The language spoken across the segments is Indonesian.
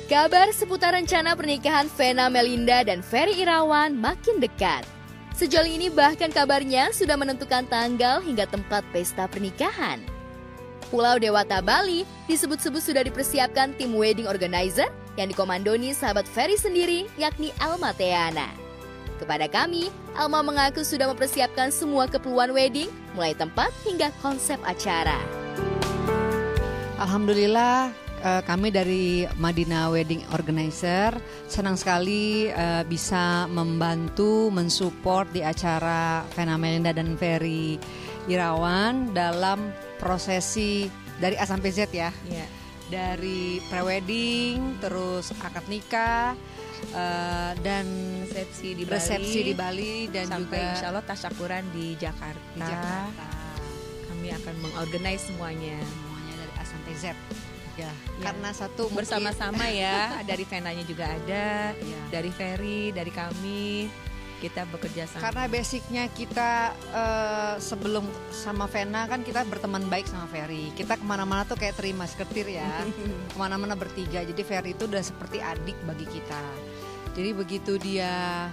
Kabar seputar rencana pernikahan Vena Melinda dan Ferry Irawan makin dekat. Sejauh ini bahkan kabarnya sudah menentukan tanggal hingga tempat pesta pernikahan. Pulau Dewata Bali disebut-sebut sudah dipersiapkan tim wedding organizer yang dikomandoni sahabat Ferry sendiri, yakni Alma Teana. Kepada kami, Alma mengaku sudah mempersiapkan semua keperluan wedding, mulai tempat hingga konsep acara. Alhamdulillah, kami dari Madinah Wedding Organizer senang sekali bisa membantu, mensupport di acara Vena Melinda dan Ferry Irawan dalam prosesi dari A sampai Z ya. Yeah. Dari prewedding, terus akad nikah, dan resepsi di Bali dan sampai juga insya Allah tasyakuran di Jakarta. Kami akan mengorganize semuanya dari A sampai Z. Ya, karena satu bersama-sama ya, dari Venanya juga ada, dari Ferry, dari kami, kita bekerja sama. Karena basicnya kita sebelum sama Vena kan kita berteman baik sama Ferry. Kita kemana-mana tuh kayak terima seketir ya, kemana-mana bertiga. Jadi Ferry itu udah seperti adik bagi kita. Jadi begitu dia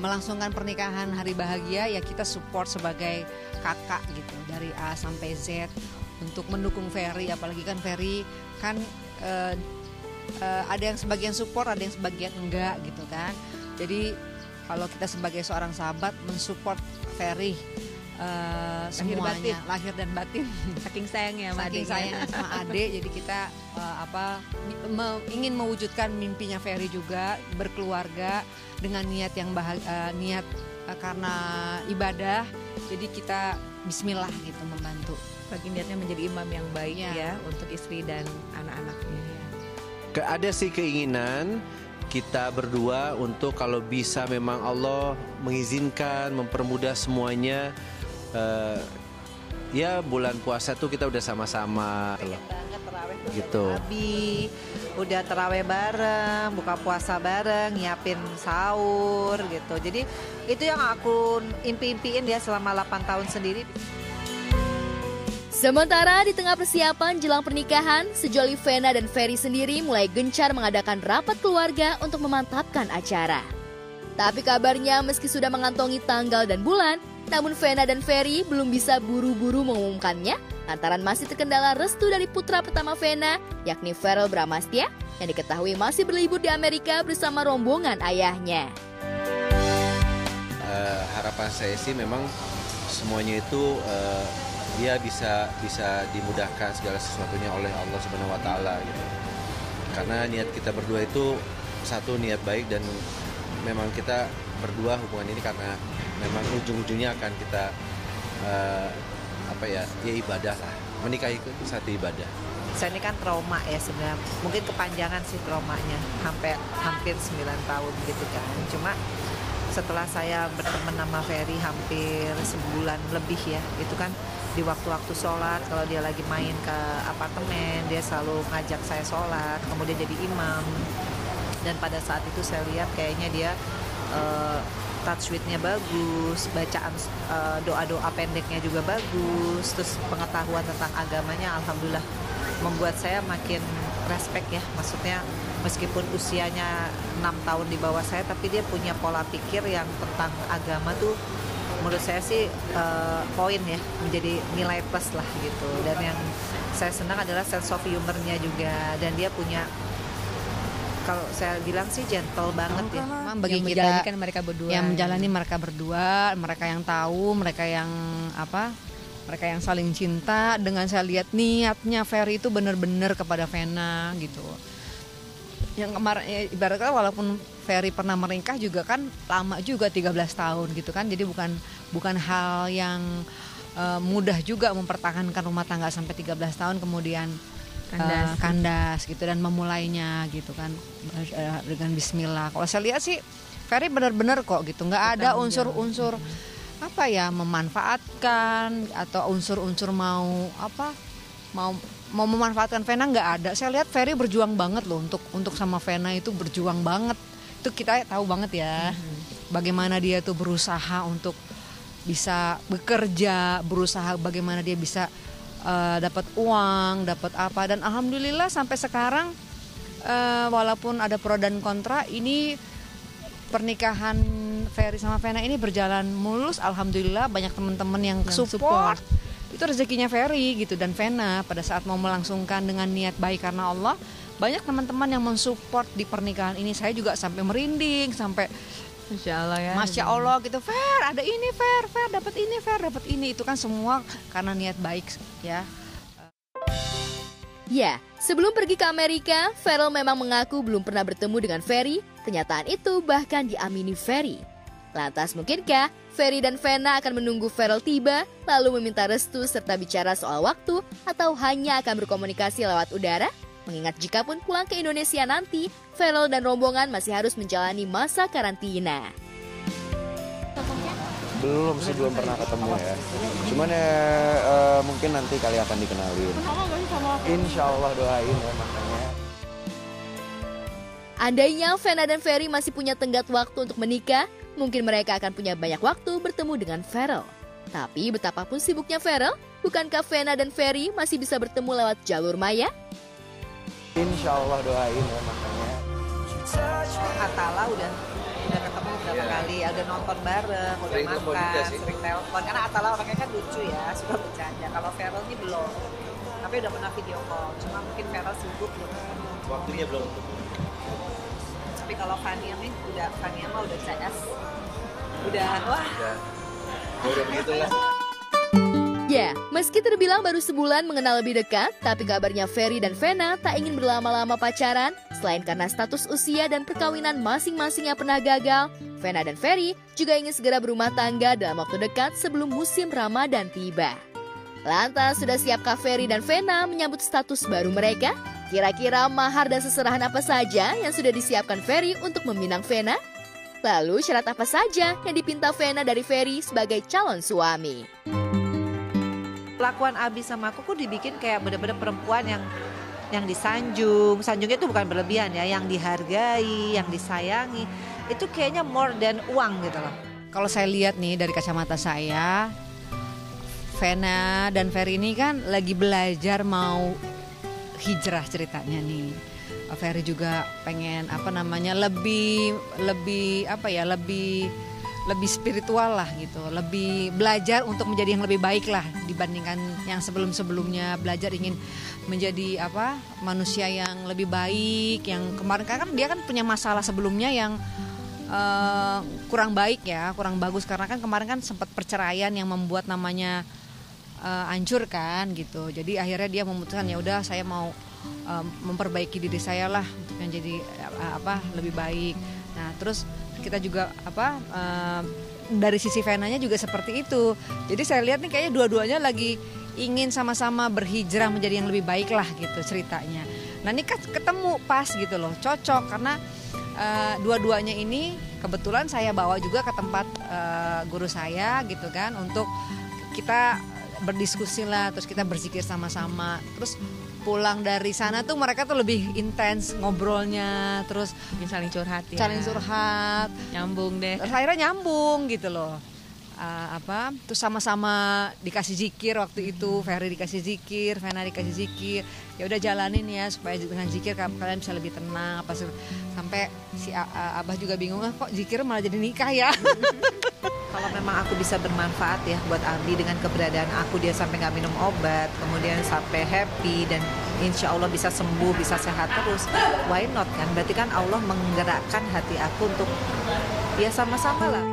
melangsungkan pernikahan hari bahagia, ya kita support sebagai kakak gitu dari A sampai Z. Untuk mendukung Ferry, apalagi kan Ferry kan ada yang sebagian support, ada yang sebagian enggak gitu kan. Jadi kalau kita sebagai seorang sahabat mensupport Ferry semuanya, lahir dan batin, saking sayangnya sama saking sayangnya sama adik. Jadi kita ingin mewujudkan mimpinya Ferry juga, berkeluarga dengan niat yang niat karena ibadah. Jadi kita bismillah gitu membantu. Bagi niatnya menjadi imam yang baik ya untuk istri dan anak-anaknya. Ada sih keinginan kita berdua untuk kalau bisa memang Allah mengizinkan, mempermudah semuanya. Ya bulan puasa tuh kita udah sama-sama gitu. Udah terawih bareng, buka puasa bareng, nyiapin sahur gitu. Jadi itu yang aku impi-impiin ya selama 8 tahun sendiri. Sementara di tengah persiapan jelang pernikahan, sejoli Vena dan Ferry sendiri mulai gencar mengadakan rapat keluarga untuk memantapkan acara. Tapi kabarnya meski sudah mengantongi tanggal dan bulan, namun Vena dan Ferry belum bisa buru-buru mengumumkannya lantaran masih terkendala restu dari putra pertama Vena, yakni Verrell Bramastya, yang diketahui masih berlibur di Amerika bersama rombongan ayahnya. Harapan saya sih memang semuanya itu dia bisa dimudahkan segala sesuatunya oleh Allah Subhanahu wa taala gitu. Karena niat kita berdua itu satu niat baik, dan memang kita berdua hubungan ini karena memang ujung-ujungnya akan kita ibadah lah. Menikah itu satu ibadah. Saya ini kan trauma ya sebenarnya. Mungkin kepanjangan sih traumanya hampir 9 tahun gitu kan. Cuma setelah saya berteman sama Ferry hampir sebulan lebih ya, itu kan di waktu-waktu sholat, kalau dia lagi main ke apartemen, dia selalu ngajak saya sholat, kemudian jadi imam. Dan pada saat itu saya lihat kayaknya dia tajwidnya bagus, bacaan doa-doa pendeknya juga bagus, terus pengetahuan tentang agamanya alhamdulillah membuat saya makin respect ya. Maksudnya meskipun usianya 6 tahun di bawah saya, tapi dia punya pola pikir yang tentang agama tuh menurut saya sih poin ya, menjadi nilai plus lah gitu. Dan yang saya senang adalah sense of humornya juga, dan dia punya, kalau saya bilang sih gentle banget ya. Bagi yang kita menjalankan mereka berdua, yang menjalani mereka berdua, mereka yang tahu, mereka yang saling cinta. Dengan saya lihat niatnya Ferry itu benar-benar kepada Vena gitu. Yang kemarin ya, ibaratnya walaupun Ferry pernah menikah juga kan lama juga 13 tahun gitu kan. Jadi bukan hal yang mudah juga mempertahankan rumah tangga sampai 13 tahun kemudian kandas gitu, dan memulainya gitu kan dengan bismillah. Kalau saya lihat sih Ferry benar-benar kok gitu, nggak ada unsur-unsur memanfaatkan atau unsur-unsur mau memanfaatkan Vena, nggak ada. Saya lihat Ferry berjuang banget loh untuk sama Vena, itu berjuang banget. Itu kita tahu banget ya bagaimana dia tuh berusaha untuk bisa bekerja, berusaha bagaimana dia bisa dapat uang, dapat apa, dan alhamdulillah sampai sekarang walaupun ada pro dan kontra, ini pernikahan Ferry sama Vena ini berjalan mulus. Alhamdulillah banyak teman-teman yang support. Itu rezekinya Ferry gitu dan Vena pada saat mau melangsungkan dengan niat baik karena Allah. Banyak teman-teman yang mensupport di pernikahan ini. Saya juga sampai merinding, sampai Masya Allah ya. Masya Allah gitu, Fer ada ini, Fer dapat ini, Fer dapat ini. Itu kan semua karena niat baik ya. Ya, sebelum pergi ke Amerika, Ferrell memang mengaku belum pernah bertemu dengan Ferry. Kenyataan itu bahkan diamini Ferry. Lantas mungkinkah Ferry dan Vena akan menunggu Ferrell tiba, lalu meminta restu serta bicara soal waktu, atau hanya akan berkomunikasi lewat udara? Mengingat jika pun pulang ke Indonesia nanti, Ferrell dan rombongan masih harus menjalani masa karantina. Belum sih, belum pernah ketemu ya. Cuman ya mungkin nanti kali akan dikenalin. Insya Allah doain ya makanya. Andainya Vena dan Ferry masih punya tenggat waktu untuk menikah, mungkin mereka akan punya banyak waktu bertemu dengan Ferrell. Tapi betapapun sibuknya Ferrell, bukankah Vena dan Ferry masih bisa bertemu lewat jalur maya? Insya Allah doain ya makanya. Atala udah ketemu berapa kali, udah nonton bareng, udah Sering telepon juga makan, sih. sering telepon. Karena Atala orangnya kan lucu ya, suka bercanda. Kalau Ferrell ini belum, tapi udah pernah video call. Cuma mungkin Ferrell sibuk belum ketemu. Waktunya belum. Tapi kalau Fania mah udah CS, udah wah. Ya udah begitulah. Ya, meski terbilang baru sebulan mengenal lebih dekat, tapi kabarnya Ferry dan Vena tak ingin berlama-lama pacaran. Selain karena status usia dan perkawinan masing-masing yang pernah gagal, Vena dan Ferry juga ingin segera berumah tangga dalam waktu dekat sebelum musim Ramadan tiba. Lantas, sudah siapkah Ferry dan Vena menyambut status baru mereka? Kira-kira mahar dan seserahan apa saja yang sudah disiapkan Ferry untuk meminang Vena? Lalu syarat apa saja yang dipinta Vena dari Ferry sebagai calon suami? Pelakuan Abi sama aku kok dibikin kayak bener-bener perempuan yang disanjung. Sanjungnya itu bukan berlebihan ya, yang dihargai, yang disayangi. Itu kayaknya more than uang gitu loh. Kalau saya lihat nih dari kacamata saya, Vena dan Ferry ini kan lagi belajar mau hijrah ceritanya nih. Ferry juga pengen lebih spiritual lah gitu, lebih belajar untuk menjadi yang lebih baik lah dibandingkan yang sebelum-sebelumnya, belajar ingin menjadi manusia yang lebih baik. Yang kemarin kan dia kan punya masalah sebelumnya yang kurang baik ya, kurang bagus karena kan kemarin kan sempat perceraian yang membuat namanya hancur kan gitu. Jadi akhirnya dia memutuskan ya udah saya mau memperbaiki diri saya lah untuk menjadi lebih baik. Nah terus kita juga dari sisi Venanya juga seperti itu. Jadi saya lihat nih kayaknya dua-duanya lagi ingin sama-sama berhijrah menjadi yang lebih baik lah gitu ceritanya. Nah ini kan ketemu pas gitu loh, cocok karena dua-duanya ini kebetulan saya bawa juga ke tempat guru saya gitu kan, untuk kita berdiskusi lah, terus kita berzikir sama-sama. Terus pulang dari sana tuh mereka tuh lebih intens ngobrolnya, terus saling curhat ya. saling curhat, Nyambung deh. terus akhirnya nyambung gitu loh. Terus sama-sama dikasih zikir waktu itu, Ferry dikasih zikir, Vena dikasih zikir. Ya udah jalanin ya supaya dengan zikir kalian bisa lebih tenang. Sampai si Abah juga bingung, kok zikir malah jadi nikah ya. Kalau memang aku bisa bermanfaat ya buat Abi dengan keberadaan aku, dia sampai nggak minum obat, kemudian sampai happy dan insya Allah bisa sembuh, bisa sehat terus, why not kan? Berarti kan Allah menggerakkan hati aku untuk ya sama-sama lah.